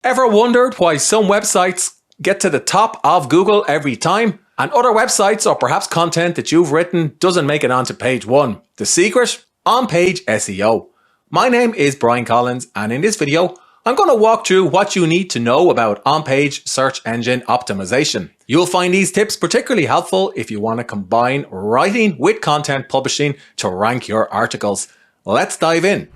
Ever wondered why some websites get to the top of Google every time and other websites or perhaps content that you've written doesn't make it onto page 1? The secret? On-page SEO. My name is Brian Collins, and in this video I'm going to walk through what you need to know about on-page search engine optimization. You'll find these tips particularly helpful if you want to combine writing with content publishing to rank your articles. Let's dive in.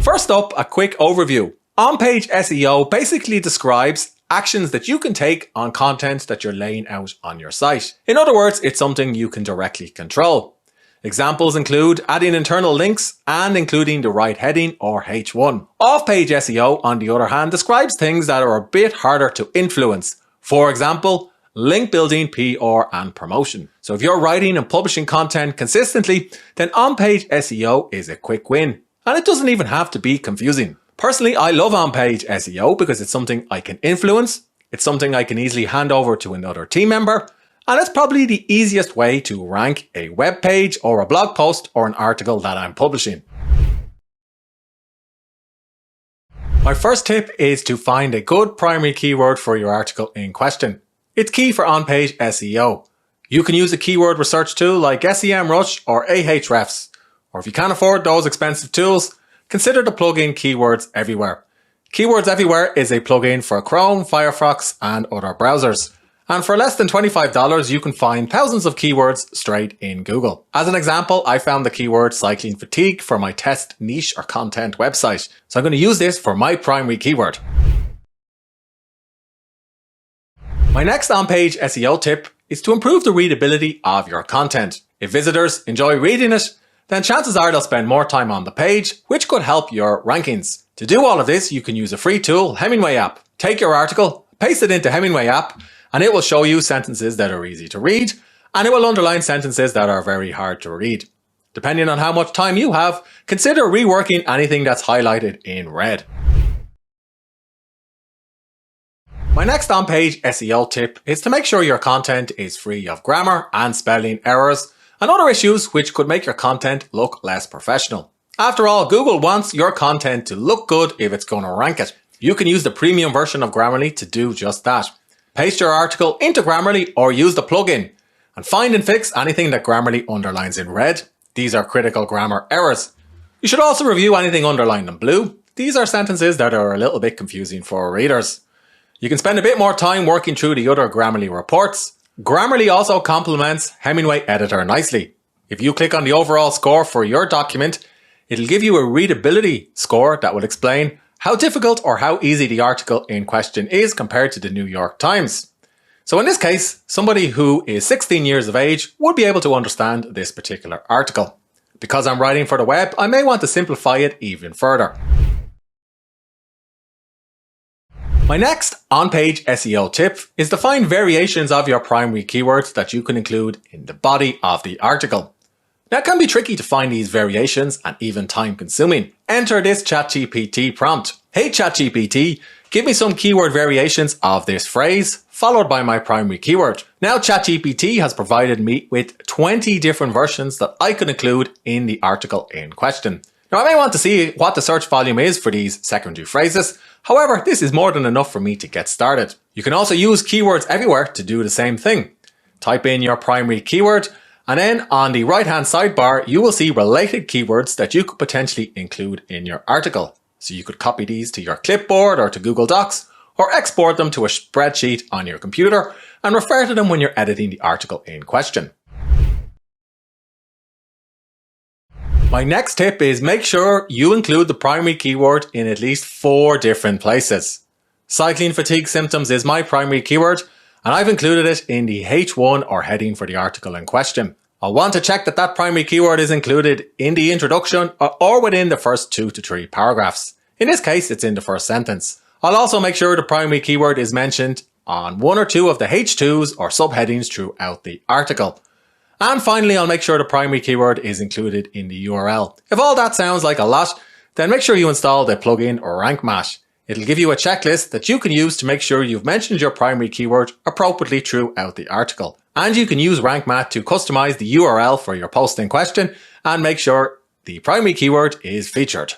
First up, a quick overview. On-page SEO basically describes actions that you can take on content that you're laying out on your site. In other words, it's something you can directly control. Examples include adding internal links and including the right heading or H1. Off-page SEO, on the other hand, describes things that are a bit harder to influence. For example, link building, PR and promotion. So if you're writing and publishing content consistently, then on-page SEO is a quick win. And it doesn't even have to be confusing. Personally, I love on-page SEO because it's something I can influence, it's something I can easily hand over to another team member, and it's probably the easiest way to rank a web page or a blog post or an article that I'm publishing. My first tip is to find a good primary keyword for your article in question. It's key for on-page SEO. You can use a keyword research tool like SEMrush or Ahrefs. Or if you can't afford those expensive tools, consider the plugin Keywords Everywhere. Keywords Everywhere is a plugin for Chrome, Firefox and other browsers. And for less than $25, you can find thousands of keywords straight in Google. As an example, I found the keyword cycling fatigue for my test niche or content website. So I'm going to use this for my primary keyword. My next on-page SEO tip is to improve the readability of your content. If visitors enjoy reading it, then chances are they'll spend more time on the page, which could help your rankings. To do all of this, you can use a free tool, Hemingway app. Take your article, paste it into Hemingway app, and it will show you sentences that are easy to read, and it will underline sentences that are very hard to read. Depending on how much time you have, consider reworking anything that's highlighted in red. My next on-page SEO tip is to make sure your content is free of grammar and spelling errors, and other issues which could make your content look less professional. After all, Google wants your content to look good if it's going to rank it. You can use the premium version of Grammarly to do just that. Paste your article into Grammarly or use the plugin, and find and fix anything that Grammarly underlines in red. These are critical grammar errors. You should also review anything underlined in blue. These are sentences that are a little bit confusing for readers. You can spend a bit more time working through the other Grammarly reports. Grammarly also complements Hemingway Editor nicely. If you click on the overall score for your document, it'll give you a readability score that will explain how difficult or how easy the article in question is compared to the New York Times. So in this case, somebody who is 16 years of age would be able to understand this particular article. Because I'm writing for the web, I may want to simplify it even further. My next on-page SEO tip is to find variations of your primary keywords that you can include in the body of the article. Now it can be tricky to find these variations and even time consuming. Enter this ChatGPT prompt. Hey ChatGPT, give me some keyword variations of this phrase, followed by my primary keyword. Now ChatGPT has provided me with 20 different versions that I could include in the article in question. Now I may want to see what the search volume is for these secondary phrases. However, this is more than enough for me to get started. You can also use Keywords Everywhere to do the same thing. Type in your primary keyword, and then on the right hand sidebar you will see related keywords that you could potentially include in your article. So you could copy these to your clipboard or to Google Docs, or export them to a spreadsheet on your computer and refer to them when you're editing the article in question. My next tip is make sure you include the primary keyword in at least 4 different places. Cycling fatigue symptoms is my primary keyword, and I've included it in the H1 or heading for the article in question. I'll want to check that that primary keyword is included in the introduction or within the first 2 to 3 paragraphs. In this case, it's in the first sentence. I'll also make sure the primary keyword is mentioned on 1 or 2 of the H2s or subheadings throughout the article. And finally, I'll make sure the primary keyword is included in the URL. If all that sounds like a lot, then make sure you install the plugin RankMath. It'll give you a checklist that you can use to make sure you've mentioned your primary keyword appropriately throughout the article. And you can use RankMath to customize the URL for your post in question and make sure the primary keyword is featured.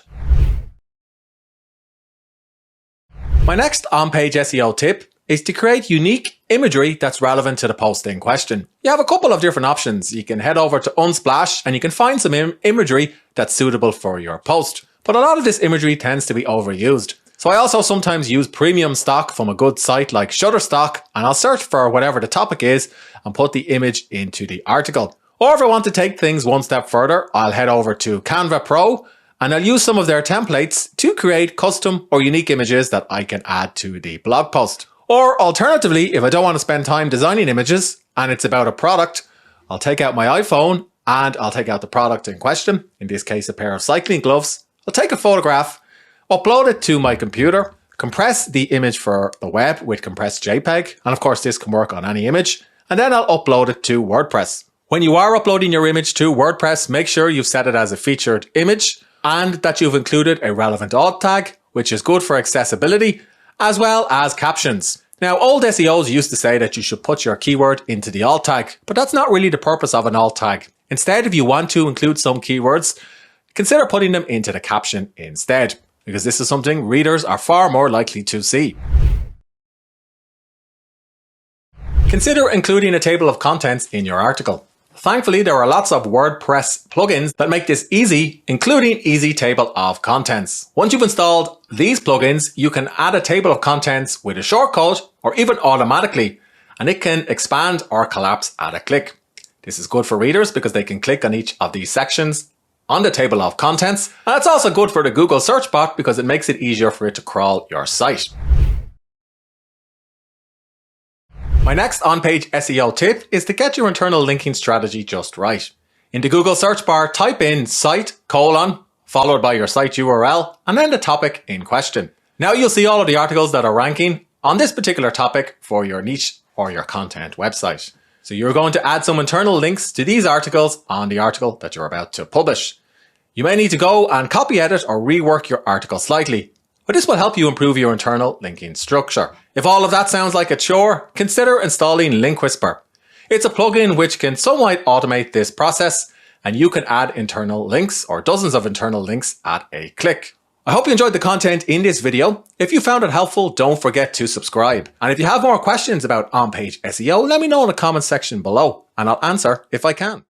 My next on-page SEO tip is to create unique imagery that's relevant to the post in question. You have a couple of different options. You can head over to Unsplash and you can find some imagery that's suitable for your post. But a lot of this imagery tends to be overused. So I also sometimes use premium stock from a good site like Shutterstock, and I'll search for whatever the topic is and put the image into the article. Or if I want to take things one step further, I'll head over to Canva Pro and I'll use some of their templates to create custom or unique images that I can add to the blog post. Or alternatively, if I don't want to spend time designing images and it's about a product, I'll take out my iPhone and I'll take out the product in question, in this case a pair of cycling gloves. I'll take a photograph, upload it to my computer, compress the image for the web with compressed JPEG, and of course this can work on any image, and then I'll upload it to WordPress. When you are uploading your image to WordPress, make sure you've set it as a featured image and that you've included a relevant alt tag, which is good for accessibility, as well as captions. Now, old SEOs used to say that you should put your keyword into the alt tag, but that's not really the purpose of an alt tag. Instead, if you want to include some keywords, consider putting them into the caption instead, because this is something readers are far more likely to see. Consider including a table of contents in your article. Thankfully, there are lots of WordPress plugins that make this easy, including Easy Table of Contents. Once you've installed these plugins, you can add a table of contents with a shortcut or even automatically, and it can expand or collapse at a click. This is good for readers because they can click on each of these sections on the table of contents, and it's also good for the Google search bot because it makes it easier for it to crawl your site. My next on-page SEO tip is to get your internal linking strategy just right. In the Google search bar, type in site, followed by your site URL, and then the topic in question. Now you'll see all of the articles that are ranking on this particular topic for your niche or your content website. So you're going to add some internal links to these articles on the article that you're about to publish. You may need to go and copy edit or rework your article slightly, but this will help you improve your internal linking structure. If all of that sounds like a chore, consider installing Link Whisper. It's a plugin which can somewhat automate this process, and you can add internal links or dozens of internal links at a click. I hope you enjoyed the content in this video. If you found it helpful, don't forget to subscribe. And if you have more questions about on-page SEO, let me know in the comment section below, and I'll answer if I can.